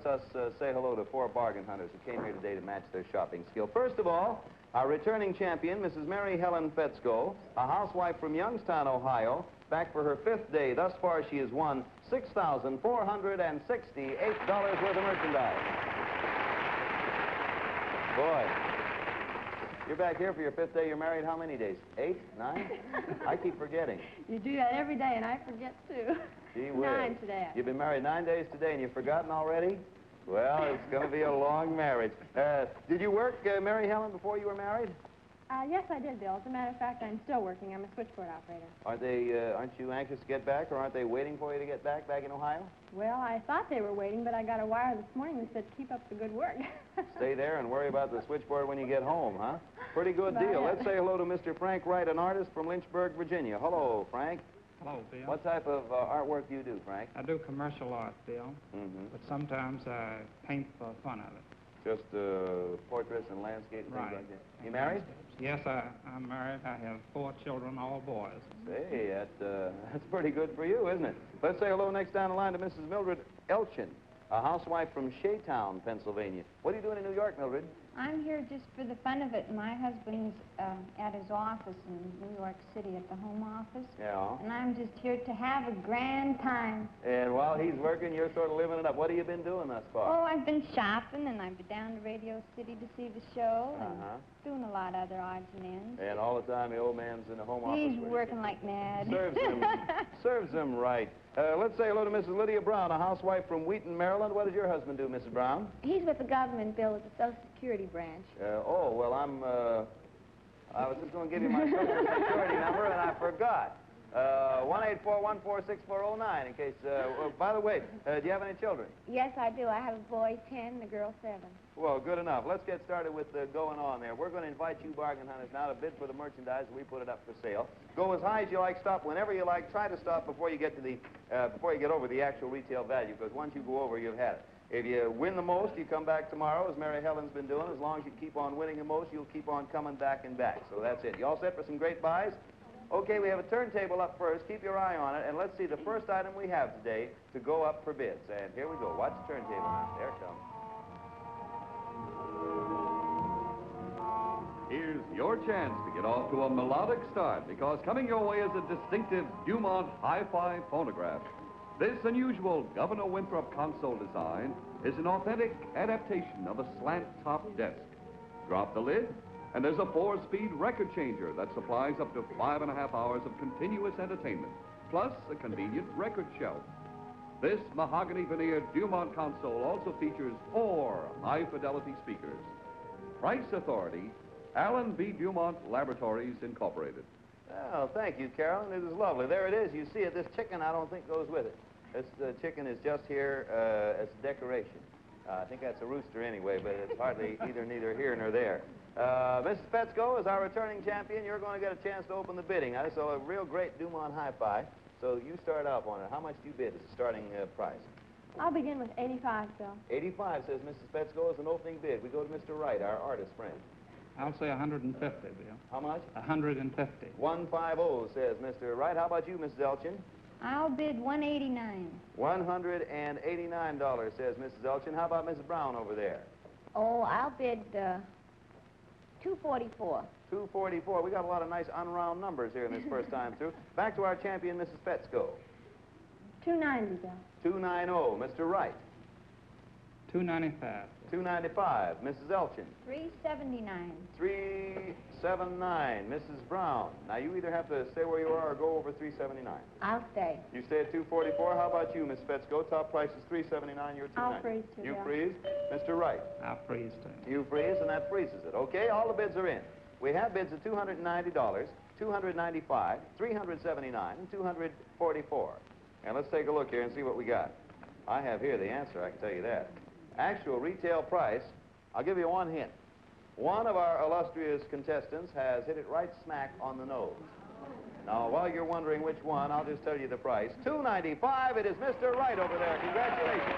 lets us say hello to 4 bargain hunters who came here today to match their shopping skill. First of all, our returning champion, Mrs. Mary Helen Fetzko, a housewife from Youngstown, Ohio. Back for her 5th day. Thus far, she has won $6,468 worth of merchandise. Boy, you're back here for your 5th day. You're married how many days? 8? 9? I keep forgetting. You do that every day, and I forget, too. Gee whiz. 9 today. You've been married 9 days today, and you've forgotten already? Well, it's going to be a long marriage. Did you work, Mary Helen, before you were married? Yes, I did, Bill. As a matter of fact, I'm still working. I'm a switchboard operator. Aren't you anxious to get back, or aren't they waiting for you to get back in Ohio? Well, I thought they were waiting, but I got a wire this morning that said, keep up the good work. Stay there and worry about the switchboard when you get home, huh? Pretty good deal. Let's say hello to Mr. Frank Wright, an artist from Lynchburg, Virginia. Hello, Frank. Hello, Bill. What type of artwork do you do, Frank? I do commercial art, Bill, but sometimes I paint for fun of it. Just portraits and landscape and things like that. You married? Yes, I'm married. I have 4 children, all boys. Hey, that's pretty good for you, isn't it? Let's say hello next down the line to Mrs. Mildred Elchin, a housewife from Shaytown, Pennsylvania. What are you doing in New York, Mildred? I'm here just for the fun of it. My husband's at his office in New York City at the home office. Yeah. And I'm just here to have a grand time. And while he's working, you're sort of living it up. What have you been doing thus far? Oh, I've been shopping, and I've been down to Radio City to see the show, and doing a lot of other odds and ends. And all the time the old man's in the home office. He's working like mad. Serves him right. Let's say hello to Mrs. Lydia Brown, a housewife from Wheaton, Maryland. What does your husband do, Mrs. Brown? He's with the government, Bill, at the Social Security branch. Oh, well, I was just going to give you my Social Security number, and I forgot. 1-841-46409, in case, by the way, do you have any children? Yes, I do. I have a boy 10 and a girl 7. Well, good enough. Let's get started with going on there. We're going to invite you bargain hunters now to bid for the merchandise, and we put it up for sale. Go as high as you like, stop whenever you like. Try to stop before you get to before you get over the actual retail value, because once you go over, you've had it. If you win the most, you come back tomorrow, as Mary Helen's been doing. As long as you keep on winning the most, you'll keep on coming back and back. So that's it. You all set for some great buys? Okay, we have a turntable up first. Keep your eye on it, and let's see the first item we have today to go up for bids. And here we go. Watch the turntable now. There it comes. Here's your chance to get off to a melodic start, because coming your way is a distinctive Dumont hi-fi phonograph. This unusual Governor Winthrop console design is an authentic adaptation of a slant-top desk. Drop the lid, and there's a 4-speed record changer that supplies up to 5.5 hours of continuous entertainment, plus a convenient record shelf. This mahogany veneered Dumont console also features 4 high-fidelity speakers. Price authority, Allen B. Dumont Laboratories, Incorporated. Oh, thank you, Carolyn. This is lovely. There it is. You see it. This chicken, I don't think, goes with it. This chicken is just here as decoration. I think that's a rooster anyway, but it's hardly neither here nor there. Mrs. Fetzko is our returning champion. You're going to get a chance to open the bidding. I saw a real great Dumont hi-fi, so you start off on it. How much do you bid as a starting price? I'll begin with 85, Bill. 85, says Mrs. Fetzko, is an opening bid. We go to Mr. Wright, our artist friend. I'll say 150, Bill. How much? 150. 150, says Mr. Wright. How about you, Mrs. Elchin? I'll bid $189. $189, says Mrs. Elchin. How about Mrs. Brown over there? Oh, I'll bid $244. $244. We got a lot of nice unround numbers here in this first time through. Back to our champion, Mrs. Fetzko. $290, Bill. $290, Mr. Wright. $295. $295, Mrs. Elchin. $379. $379, Mrs. Brown. Now, you either have to stay where you are or go over $379. I'll stay. You stay at $244. How about you, Miss Fetzko? Top price is $379. You're $290. I'll freeze, too, You Bill. freeze. Mr. Wright. I'll freeze, too. You freeze, and that freezes it. Okay, all the bids are in. We have bids of $290, $295, $379, and $244. And let's take a look here and see what we got. I have here the answer, I can tell you that. Actual retail price, I'll give you one hint. One of our illustrious contestants has hit it right smack on the nose. Now, while you're wondering which one, I'll just tell you the price. $295, it is Mr. Wright over there. Congratulations.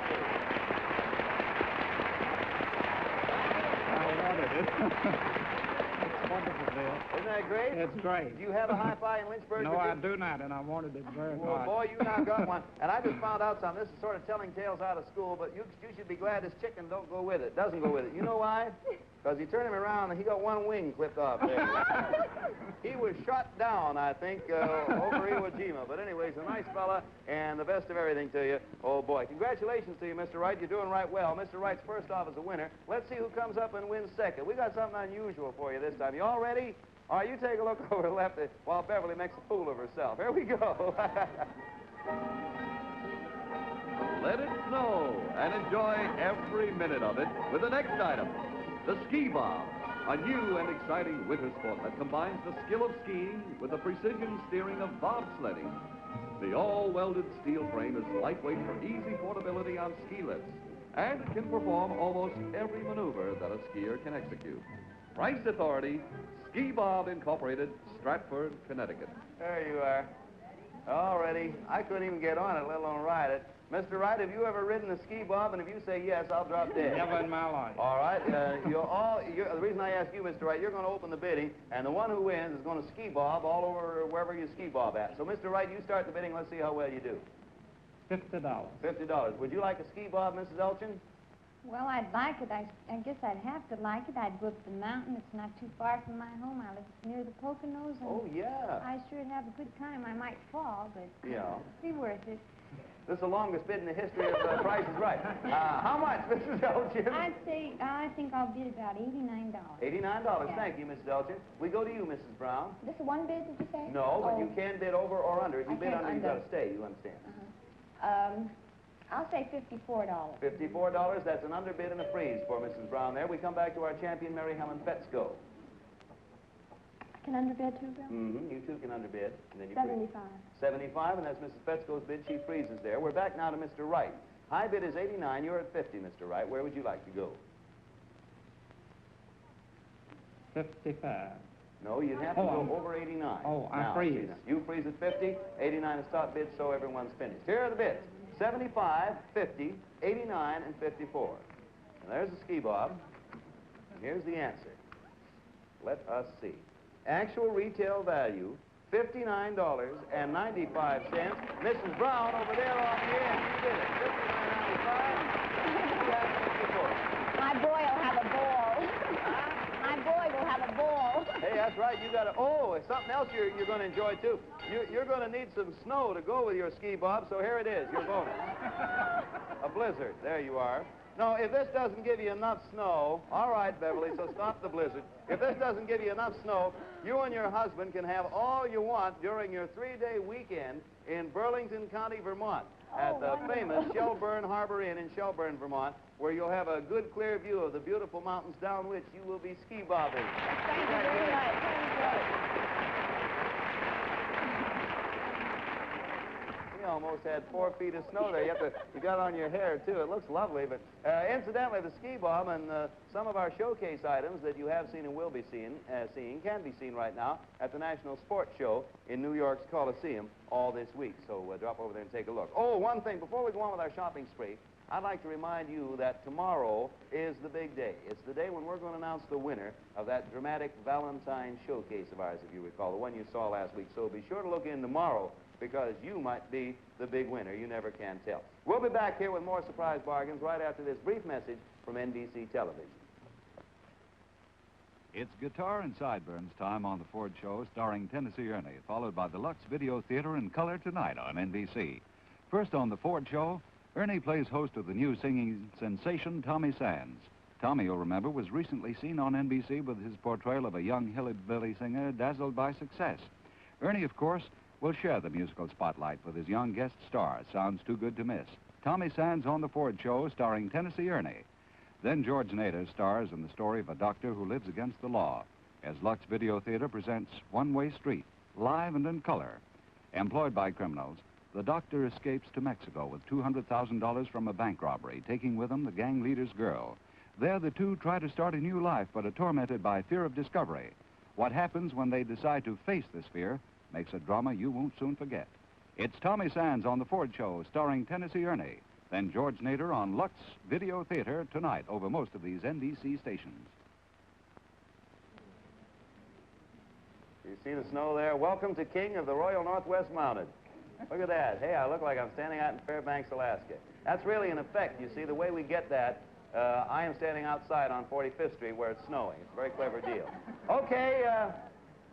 I wanted it. wonderful, Bill. Isn't that great? It's great. Do you have a hi-fi in Lynchburg? No, I do not, and I wanted it very Well, much. boy, you now got one. And I just found out something. This is sort of telling tales out of school, but you should be glad this chicken don't go with it. Doesn't go with it. You know why? Because you turn him around and he got one wing clipped off there. He was shot down, I think, over Iwo Jima. But anyway, he's a nice fella, and the best of everything to you. Oh, boy. Congratulations to you, Mr. Wright. You're doing right well. Mr. Wright's first off as a winner. Let's see who comes up and wins second. We got something unusual for you this time. You all ready? All right, you take a look over left while Beverly makes a fool of herself. Here we go. Let it snow and enjoy every minute of it with the next item, the ski bob, a new and exciting winter sport that combines the skill of skiing with the precision steering of bobsledding. The all-welded steel frame is lightweight for easy portability on ski lifts, and it can perform almost every maneuver that a skier can execute. Price authority, Ski Bob Incorporated, Stratford, Connecticut. There you are. All ready. I couldn't even get on it, let alone ride it. Mr. Wright, have you ever ridden a ski bob? And if you say yes, I'll drop dead. Never in my life. All right. The reason I ask you, Mr. Wright, you're going to open the bidding, and the one who wins is going to ski bob all over wherever you ski bob at. So, Mr. Wright, you start the bidding. Let's see how well you do. $50. $50. Would you like a ski bob, Mrs. Elchin? Well, I'd like it. I guess I'd have to like it. I'd go up the mountain. It's not too far from my home. I live near the Poconos. And oh, yeah. I sure have a good time. I might fall, but yeah, it'd be worth it. This is the longest bid in the history of Price is Right. How much, Mrs. Elchin? I'd say, I think I'll bid about $89. $89. Yeah. Thank you, Mrs. Elchin. We go to you, Mrs. Brown. This is one bid, did you say? No, but you can bid over or under. If you I bid can't under, you've under. got to stay. You understand? I'll say $54. $54. That's an underbid and a freeze for Mrs. Brown there. We come back to our champion, Mary Helen Fetzko. I can underbid too, Bill? Mm-hmm. You two can underbid. And then you 75. 75, and that's Mrs. Fetzko's bid. She freezes there. We're back now to Mr. Wright. High bid is 89. You're at 50, Mr. Wright. Where would you like to go? 55. No, you'd have to go over 89. Oh, I now, freeze. You freeze at 50. 89 is top bid, so everyone's finished. Here are the bids. 75, 50, 89, and 54. And there's the ski bob. And here's the answer. Let us see. Actual retail value, $59.95. Mrs. Brown over there on the end. You did it. $59.95. You have 54. My boy will have a ball. My boy will have a ball. Hey, that's right. You got to. Oh, it's something else you're going to enjoy too. You're going to need some snow to go with your ski bob. So here it is, your bonus. A blizzard. There you are. No, if this doesn't give you enough snow, all right, Beverly. So stop the blizzard. If this doesn't give you enough snow, you and your husband can have all you want during your 3-day weekend in Burlington County, Vermont, at the famous Shelburne Harbor Inn in Shelburne, Vermont, where you'll have a good, clear view of the beautiful mountains down which you will be ski bobbing. Thank you very much. You almost had 4 feet of snow there. You got on your hair, too. It looks lovely. But incidentally, the ski bob and some of our showcase items that you have seen and will be seeing can be seen right now at the National Sports Show in New York's Coliseum all this week. So drop over there and take a look. Oh, one thing. Before we go on with our shopping spree, I'd like to remind you that tomorrow is the big day. It's the day when we're going to announce the winner of that dramatic Valentine showcase of ours, if you recall, the one you saw last week. So be sure to look in tomorrow, because you might be the big winner. You never can tell. We'll be back here with more surprise bargains right after this brief message from NBC Television. It's guitar and sideburns time on the Ford Show, starring Tennessee Ernie, followed by the Lux Video Theater in color tonight on NBC. First on the Ford Show, Ernie plays host of the new singing sensation Tommy Sands. Tommy, you'll remember, was recently seen on NBC with his portrayal of a young hillbilly singer dazzled by success. Ernie, of course, will share the musical spotlight with his young guest star. Sounds too good to miss. Tommy Sands on the Ford Show, starring Tennessee Ernie. Then George Nader stars in the story of a doctor who lives against the law, as Lux Video Theater presents One Way Street, live and in color. Employed by criminals, the doctor escapes to Mexico with $200,000 from a bank robbery, taking with him the gang leader's girl. There, the two try to start a new life, but are tormented by fear of discovery. What happens when they decide to face this fear makes a drama you won't soon forget. It's Tommy Sands on the Ford Show, starring Tennessee Ernie. Then George Nader on Lux Video Theater tonight over most of these NBC stations. You see the snow there? Welcome to King of the Royal Northwest Mounted. Look at that. Hey, I look like I'm standing out in Fairbanks, Alaska. That's really an effect. You see, the way we get that, I am standing outside on 45th Street where it's snowing. It's a very clever deal. Okay,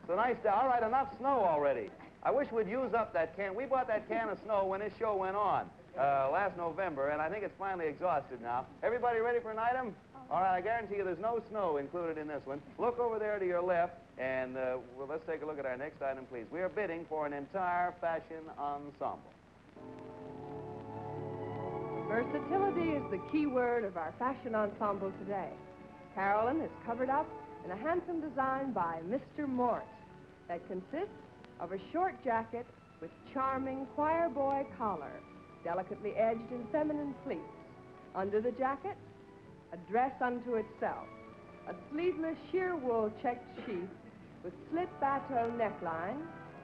it's a nice day. All right, enough snow already. I wish we'd use up that can. We bought that can of snow when this show went on last November, and I think it's finally exhausted now. Everybody ready for an item? All right, I guarantee you there's no snow included in this one. Look over there to your left, and well, let's take a look at our next item, please. We are bidding for an entire fashion ensemble. Versatility is the key word of our fashion ensemble today. Carolyn is covered up in a handsome design by Mr. Mort that consists of a short jacket with charming choir boy collar, delicately edged in feminine pleats. Under the jacket, a dress unto itself, a sleeveless sheer wool checked sheath with slit bateau neckline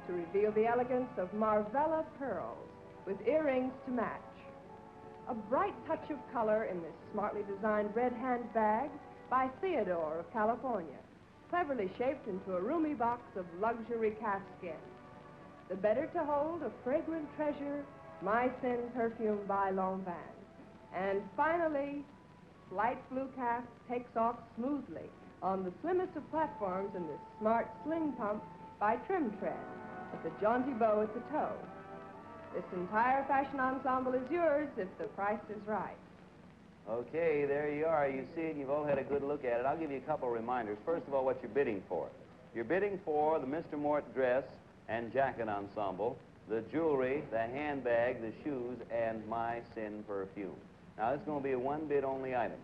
to reveal the elegance of Marvella pearls with earrings to match. A bright touch of color in this smartly designed red handbag by Theodore of California, cleverly shaped into a roomy box of luxury calfskin. The better to hold a fragrant treasure, My Sin perfume by Lanvin. And finally, light blue calf takes off smoothly on the slimmest of platforms in this smart sling pump by Trim Tread, with a jaunty bow at the toe. This entire fashion ensemble is yours if the price is right. Okay, there you are. You see it, and you've all had a good look at it. I'll give you a couple of reminders. First of all, what you're bidding for. You're bidding for the Mr. Mort dress and jacket ensemble, the jewelry, the handbag, the shoes, and My Sin perfume. Now, this is going to be a one-bid only item,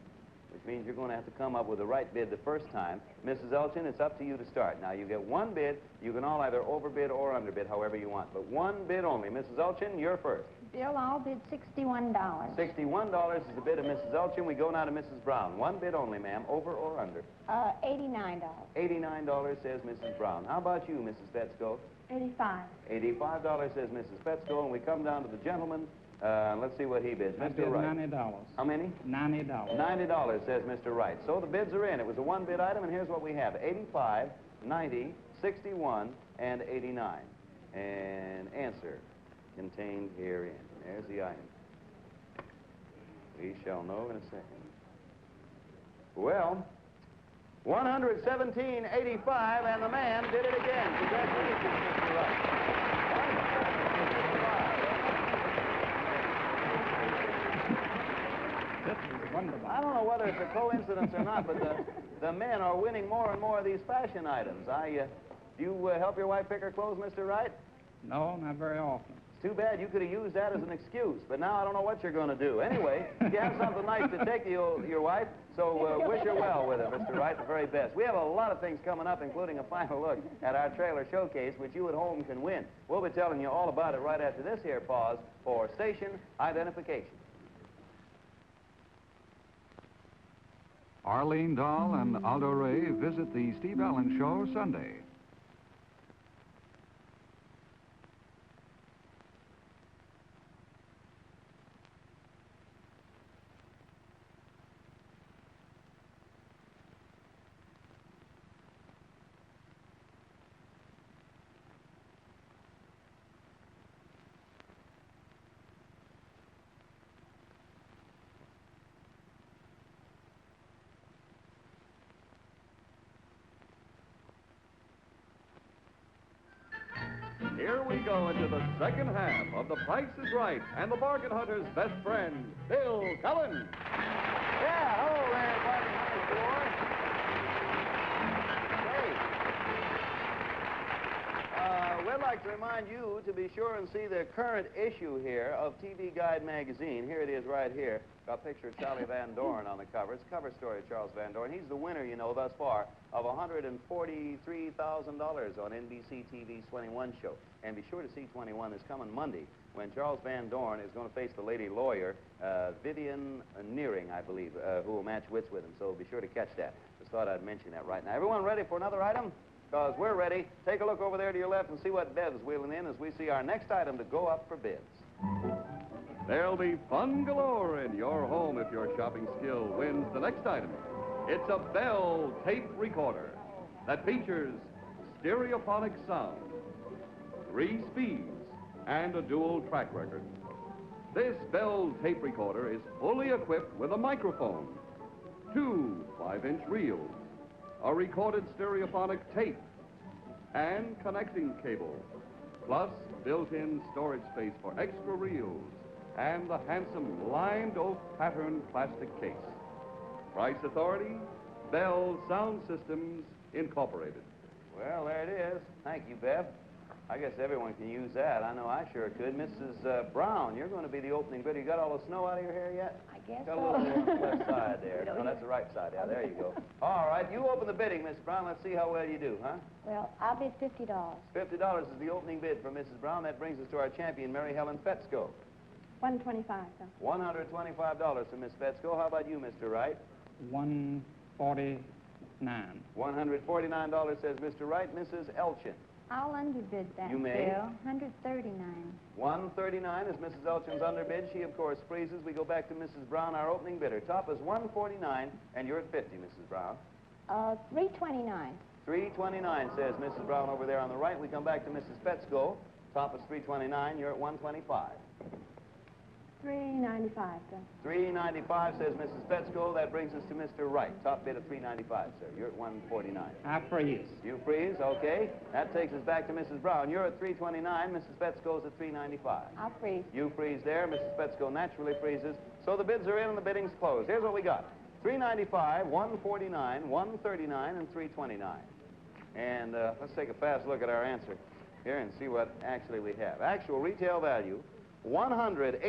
which means you're going to have to come up with the right bid the first time. Mrs. Elchin, it's up to you to start. Now, you get one bid. You can all either overbid or underbid, however you want, but one bid only. Mrs. Elchin, you're first. Bill, I'll bid $61. $61 is the bid of Mrs. Elchin. We go now to Mrs. Brown. One bid only, ma'am. Over or under? $89. $89 says Mrs. Brown. How about you, Mrs. Petsko? $85. $85 says Mrs. Petsko, and we come down to the gentleman. Let's see what he bids. I Mr. bid Wright. $90. How many? $90. $90 says Mr. Wright. So the bids are in. It was a one-bid item, and here's what we have. 85, 90, 61, and 89. And answer contained herein. There's the item. We shall know in a second. Well, 117.85, and the man did it again. Congratulations, Mr. Wright. This is wonderful. I don't know whether it's a coincidence or not, but the men are winning more and more of these fashion items. Do you help your wife pick her clothes, Mr. Wright? No, not very often. It's too bad. You could have used that as an excuse, but now I don't know what you're going to do. Anyway, you have something nice to take to your wife, so wish her well with it, Mr. Wright, the very best. We have a lot of things coming up, including a final look at our trailer showcase, which you at home can win. We'll be telling you all about it right after this here pause for station identification. Arlene Dahl and Aldo Ray visit the Steve Allen Show Sunday. Here we go into the second half of The Price is Right and the Bargain Hunter's best friend, Bill Cullen. Yeah, hello there, Bargain Hunter's boy. Great. We'd like to remind you to be sure and see the current issue here of TV Guide magazine. Here it is right here. Got a picture of Charlie Van Doren on the cover. It's a cover story of Charles Van Doren. He's the winner, you know, thus far of $143,000 on NBC TV's 21 show. And be sure to see 21 this coming Monday when Charles Van Doren is going to face the lady lawyer, Vivian Nearing, I believe, who will match wits with him. So be sure to catch that. Just thought I'd mention that right now. Everyone ready for another item? Because we're ready. Take a look over there to your left and see what Bev's wheeling in as we see our next item to go up for bids. There'll be fun galore in your home if your shopping skill wins the next item. It's a Bell tape recorder that features stereophonic sound, 3 speeds, and a dual track record. This Bell tape recorder is fully equipped with a microphone, 2 5-inch reels, a recorded stereophonic tape, and connecting cable, plus built-in storage space for extra reels, and the handsome lined oak pattern plastic case. Price authority, Bell Sound Systems Incorporated. Well, there it is. Thank you, Bev. I guess everyone can use that. I know I sure could. Mrs. Brown, you're going to be the opening bidder. You got all the snow out of your hair yet? I guess Got a so. little more on the left side there. No, that's the right side. Yeah, there you go. All right, you open the bidding, Miss Brown. Let's see how well you do, huh? Well, I'll bid $50. $50 is the opening bid for Mrs. Brown. That brings us to our champion, Mary Helen Fetzko. $125, sir. $125 for Miss Fetzko. How about you, Mr. Wright? $149. $149, says Mr. Wright. Mrs. Elchin. I'll underbid that, You may. Bill. $139. $139 is Mrs. Elchin's underbid. She, of course, freezes. We go back to Mrs. Brown, our opening bidder. Top is $149, and you're at $50, Mrs. Brown. $329. $329, says Mrs. Brown over there on the right. We come back to Mrs. Fetzko. Top is $329. You're at $125. $395, sir. $395, says Mrs. Fetzko. That brings us to Mr. Wright. Top bid of $395, sir. You're at $149. I freeze. You freeze, okay. That takes us back to Mrs. Brown. You're at $329. Mrs. Fetzko's at $395. I'll freeze. You freeze there. Mrs. Fetzko naturally freezes. So the bids are in and the bidding's closed. Here's what we got. $395, $149, $139, and $329. And let's take a fast look at our answer here and see what actually we have. Actual retail value, $189.95. It is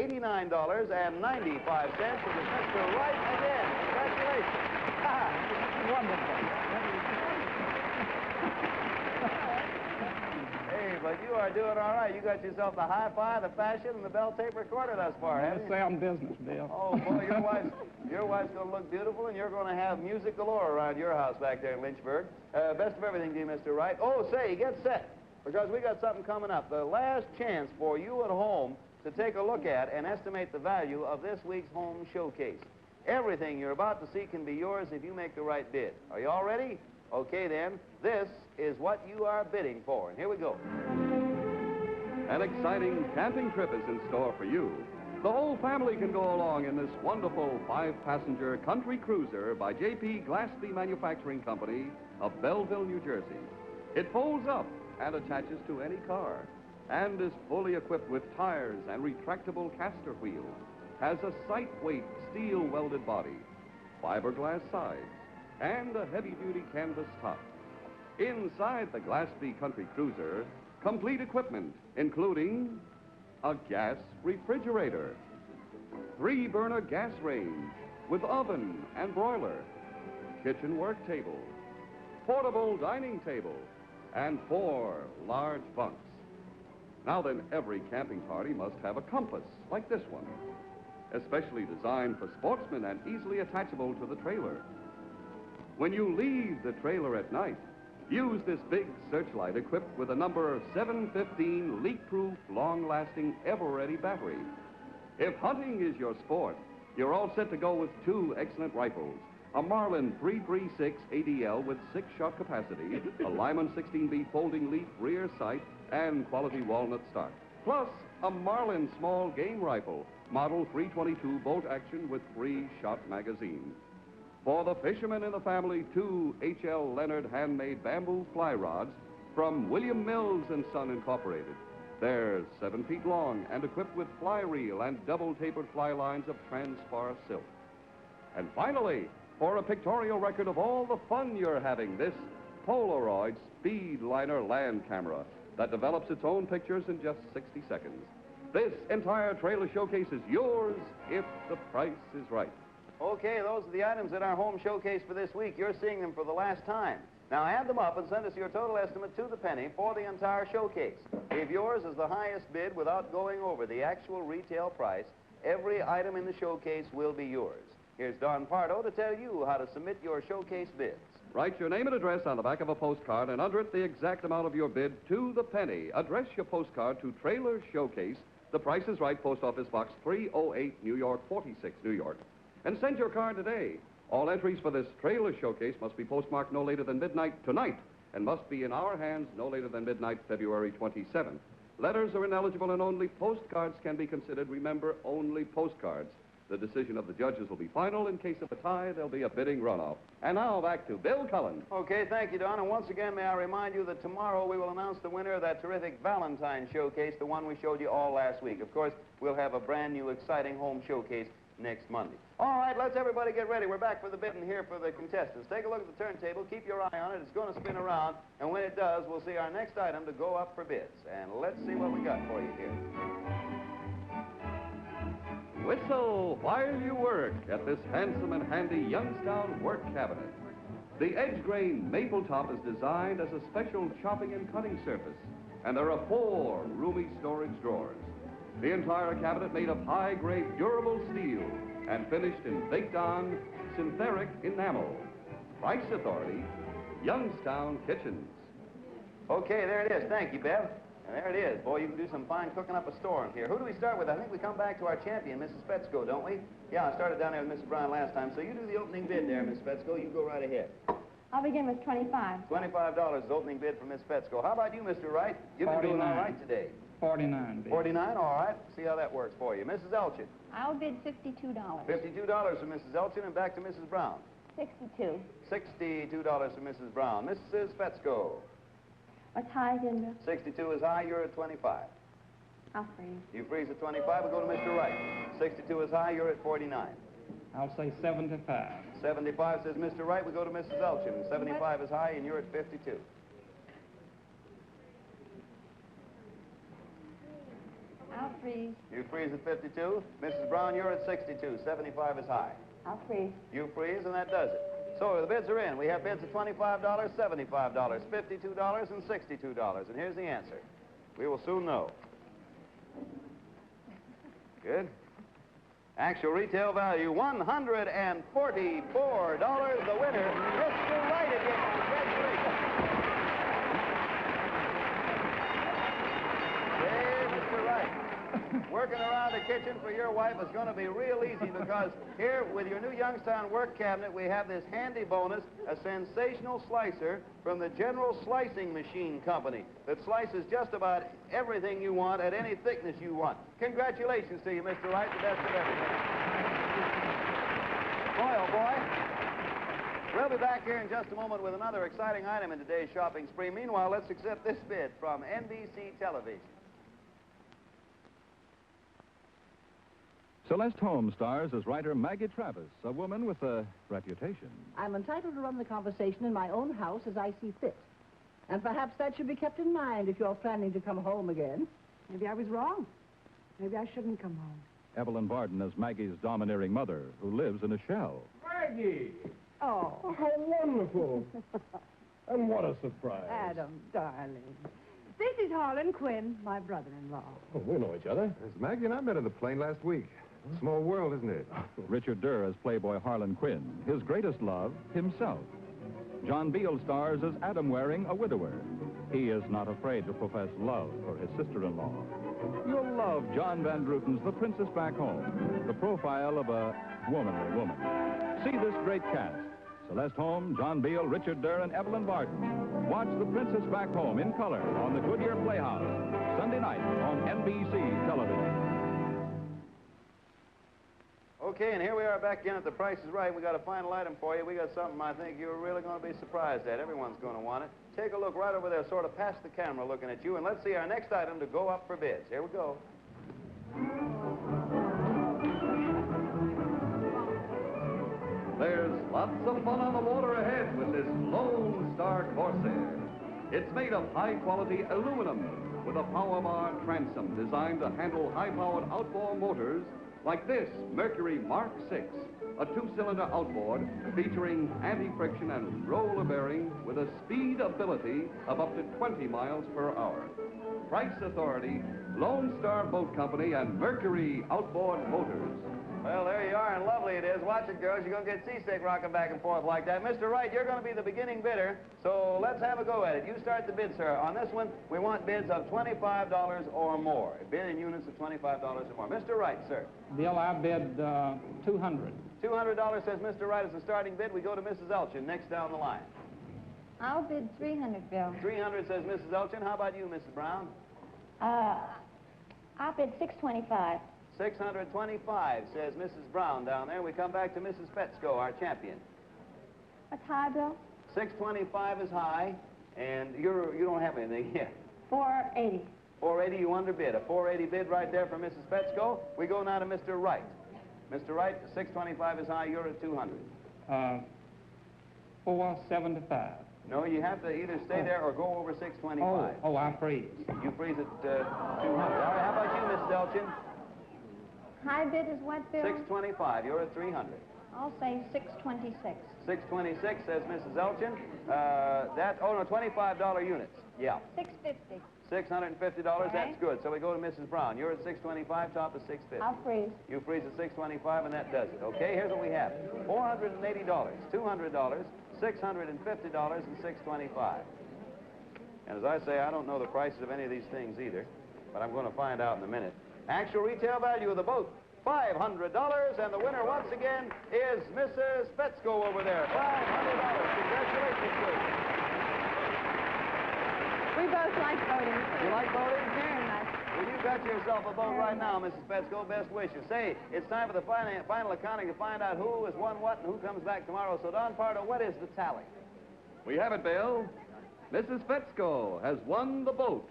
Mr. Wright again. Congratulations. Wonderful. Hey, but you are doing all right. You got yourself the hi-fi, the fashion, and the Bell tape recorder thus far, haven't you? Sound business, Bill. Oh, boy, your wife's going to look beautiful, and you're going to have music galore around your house back there in Lynchburg. Best of everything to you, Mr. Wright. Oh, say, get set, because we got something coming up. The last chance for you at home to take a look at and estimate the value of this week's home showcase. Everything you're about to see can be yours if you make the right bid. Are you all ready? Okay, then. This is what you are bidding for, and here we go. An exciting camping trip is in store for you. The whole family can go along in this wonderful 5-passenger country cruiser by J.P. Glaspie Manufacturing Company of Belleville, New Jersey. It folds up and attaches to any car and is fully equipped with tires and retractable caster wheels, has a sight-weight steel-welded body, fiberglass sides, and a heavy-duty canvas top. Inside the Glaspie Country Cruiser, complete equipment, including a gas refrigerator, 3-burner gas range with oven and broiler, kitchen work table, portable dining table, and 4 large bunks. Now then, every camping party must have a compass like this one, especially designed for sportsmen and easily attachable to the trailer. When you leave the trailer at night, use this big searchlight equipped with a number 715 leak-proof, long-lasting, ever-ready battery. If hunting is your sport, you're all set to go with 2 excellent rifles, a Marlin 336 ADL with 6-shot capacity, a Lyman 16B folding leaf rear sight, and quality walnut stock. Plus, a Marlin small game rifle, model 322 bolt action with 3-shot magazine. For the fishermen in the family, 2 H.L. Leonard handmade bamboo fly rods from William Mills & Son Incorporated. They're 7 feet long and equipped with fly reel and double-tapered fly lines of transpar silk. And finally, for a pictorial record of all the fun you're having, this Polaroid Speedliner land camera that develops its own pictures in just 60 seconds. This entire trailer showcase is yours if the price is right. Okay, those are the items in our home showcase for this week. You're seeing them for the last time. Now add them up and send us your total estimate to the penny for the entire showcase. If yours is the highest bid without going over the actual retail price, every item in the showcase will be yours. Here's Don Pardo to tell you how to submit your showcase bids. Write your name and address on the back of a postcard and under it the exact amount of your bid to the penny. Address your postcard to Trailer Showcase, The Price is Right, Post Office Box 308, New York, 46, New York. And send your card today. All entries for this trailer showcase must be postmarked no later than midnight tonight. and must be in our hands no later than midnight, February 27th. Letters are ineligible and only postcards can be considered. Remember, only postcards. The decision of the judges will be final. In case of a tie, there'll be a bidding runoff. And now back to Bill Cullen. Okay, thank you, Don. And once again, may I remind you that tomorrow we will announce the winner of that terrific Valentine showcase, the one we showed you all last week. Of course, we'll have a brand new, exciting home showcase next Monday. All right, let's everybody get ready. We're back for the bidding here for the contestants. Take a look at the turntable. Keep your eye on it. It's going to spin around. And when it does, we'll see our next item to go up for bids. And let's see what we got for you here. Whistle while you work at this handsome and handy Youngstown work cabinet. The edge grain maple top is designed as a special chopping and cutting surface, and there are 4 roomy storage drawers. The entire cabinet made of high-grade durable steel and finished in baked-on synthetic enamel. Price authority, Youngstown Kitchens. Okay, there it is. Thank you, Bev. And there it is. Boy, you can do some fine cooking up a storm here. Who do we start with? I think we come back to our champion, Mrs. Petsko, don't we? Yeah, I started down there with Mrs. Brown last time. So you do the opening bid there, Mrs. Petsko. You go right ahead. I'll begin with 25. $25 is the opening bid for Miss Petsko. How about you, Mr. Wright? You've been doing all right today. 49. 49, all right. See how that works for you. Mrs. Elchin. I'll bid $52. $52 for Mrs. Elchin, and back to Mrs. Brown. 62. $62 for Mrs. Brown. Mrs. Petsko. What's high, Ginger? 62 is high. You're at 25. I'll freeze. You freeze at 25. We go to Mr. Wright. 62 is high. You're at 49. I'll say 75. 75 says Mr. Wright. We go to Mrs. Elchin. 75 is high, and you're at 52. I'll freeze. You freeze at 52. Mrs. Brown, you're at 62. 75 is high. I'll freeze. You freeze, and that does it. So the bids are in. We have bids of $25, $75, $52, and $62. And here's the answer. We will soon know. Good. Actual retail value, $144. The winner, Mr. Wright again. Congratulations. Hey, Mr. Wright. Working around the kitchen for your wife is going to be real easy because here with your new Youngstown work cabinet, we have this handy bonus, a sensational slicer from the General Slicing Machine Company that slices just about everything you want at any thickness you want. Congratulations to you, Mr. Wright, the best of everything. Boy, oh boy. We'll be back here in just a moment with another exciting item in today's shopping spree. Meanwhile, let's accept this bid from NBC Television. Celeste Holmes stars as writer Maggie Travis, a woman with a reputation. I'm entitled to run the conversation in my own house as I see fit. And perhaps that should be kept in mind if you're planning to come home again. Maybe I was wrong. Maybe I shouldn't come home. Evelyn Barton as Maggie's domineering mother, who lives in a shell. Maggie! Oh. Oh, how wonderful. And what a surprise. Adam, darling. This is Harlan Quinn, my brother-in-law. Oh, we know each other. It's Maggie and I met on the plane last week. Small world, isn't it? Richard Durr as Playboy Harlan Quinn, his greatest love, himself. John Beale stars as Adam Waring, a widower. He is not afraid to profess love for his sister-in-law. You'll love John Van Druten's The Princess Back Home, the profile of a womanly woman. See this great cast. Celeste Holmes, John Beale, Richard Durr, and Evelyn Barton. Watch The Princess Back Home in color on the Goodyear Playhouse, Sunday night on NBC Television. Okay, and here we are back again at The Price is Right. We got a final item for you. We got something I think you're really going to be surprised at. Everyone's going to want it. Take a look right over there, sort of past the camera looking at you, and let's see our next item to go up for bids. Here we go. There's lots of fun on the water ahead with this Lone Star Corsair. It's made of high-quality aluminum with a power bar transom designed to handle high-powered outboard motors like this Mercury Mark VI, a 2-cylinder outboard featuring anti-friction and roller bearing with a speed ability of up to 20 miles per hour. Price authority, Lone Star Boat Company and Mercury Outboard Motors. Well, there you are, and lovely it is. Watch it, girls. You're going to get seasick rocking back and forth like that. Mr. Wright, you're going to be the beginning bidder, so let's have a go at it. You start the bid, sir. On this one, we want bids of $25 or more. Bid in units of $25 or more. Mr. Wright, sir. Bill, I bid $200. $200 says Mr. Wright is the starting bid. We go to Mrs. Elchin, next down the line. I'll bid 300, Bill. 300, says Mrs. Elchin. How about you, Mrs. Brown? I'll bid $625. 625, says Mrs. Brown down there. We come back to Mrs. Petsko, our champion. What's high, Bill? 625 is high, and you don't have anything yet. 480. 480, you underbid. A 480 bid right there for Mrs. Petsko. We go now to Mr. Wright. Mr. Wright, 625 is high. You're at 200. 475. No, you have to either stay there or go over 625. Oh, I freeze. You freeze at 200. All right, how about you, Mrs. Elchin? High bid is what, Bill? 625. You're at 300. I'll say 626. 626, says Mrs. Elchin. No, $25 units. Yeah. 650. $650, that's good. So we go to Mrs. Brown. You're at 625, top is 650. I'll freeze. You freeze at 625, and that does it. Okay, here's what we have. $480, $200, $650, and $625. And as I say, I don't know the prices of any of these things either, but I'm going to find out in a minute. Actual retail value of the boat, $500, and the winner once again is Mrs. Petsko over there. $500. Congratulations to you. We both like boating. You like boating? Very nice. Well, you got yourself a boat right now, Mrs. Petsko. Best wishes. Say, it's time for the final accounting to find out who has won what and who comes back tomorrow. So, Don Pardo, what is the tally? We have it, Bill. Mrs. Petsko has won the boat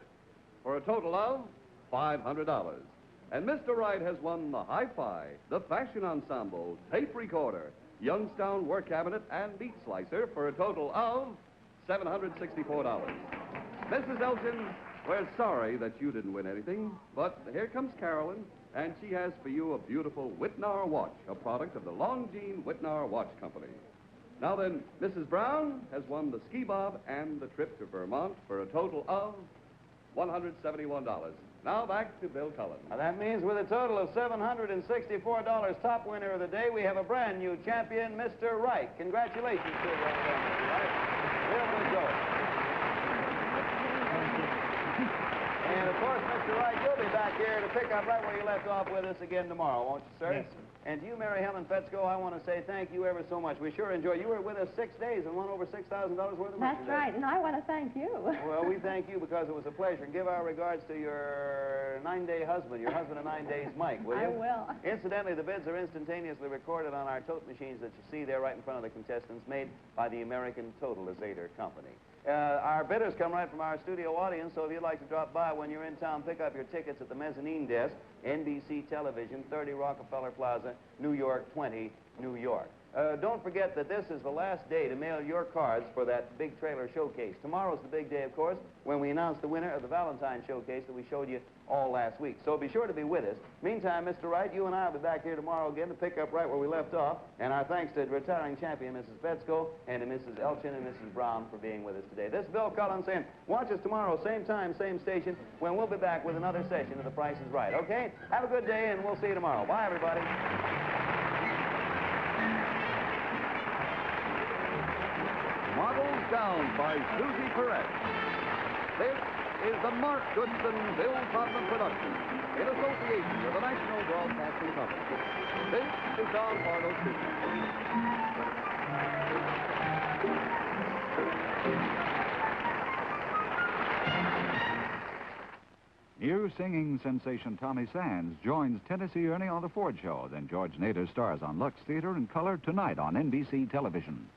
for a total of $500. And Mr. Wright has won the hi-fi, the fashion ensemble, tape recorder, Youngstown work cabinet, and meat slicer for a total of $764. Mrs. Elchin, we're sorry that you didn't win anything, but here comes Carolyn, and she has for you a beautiful Whitnar watch, a product of the Longines Whitnar Watch Company. Now then, Mrs. Brown has won the ski bob and the trip to Vermont for a total of $171. Now back to Bill Cullen. Now that means with a total of $764, top winner of the day, we have a brand new champion, Mr. Wright. Congratulations to you, Mr. Wright. Real good going. And of course, Mr. Wright, you'll be back here to pick up right where you left off with us again tomorrow, won't you, sir? Yes, sir. And to you, Mary Helen Petsko, I want to say thank you ever so much. We sure enjoyed. You were with us 6 days and won over $6,000 worth of merchandise. That's right, and I want to thank you. Well, we thank you because it was a pleasure. Give our regards to your 9-day husband, your husband of 9 days, Mike, will you? I will. Incidentally, the bids are instantaneously recorded on our tote machines that you see there right in front of the contestants, made by the American Totalizator Company. Our bidders come right from our studio audience, so if you'd like to drop by when you're in town, pick up your tickets at the mezzanine desk, NBC Television, 30 Rockefeller Plaza, New York 20, New York. Don't forget that this is the last day to mail your cards for that big trailer showcase. Tomorrow's the big day, of course, when we announce the winner of the Valentine showcase that we showed you all last week. So be sure to be with us. Meantime, Mr. Wright, you and I will be back here tomorrow again to pick up right where we left off. And our thanks to retiring champion Mrs. Petsko and to Mrs. Elchin and Mrs. Brown for being with us today. This is Bill Cullen saying, watch us tomorrow, same time, same station, when we'll be back with another session of The Price is Right. Okay? Have a good day, and we'll see you tomorrow. Bye, everybody. Models Down by Susie Perez. This is the Mark Goodson, Bill Todman production in association with the National Broadcasting Company. This is Don Pardo speaking. New singing sensation Tommy Sands joins Tennessee Ernie on The Ford Show. Then George Nader stars on Lux Theater in color tonight on NBC Television.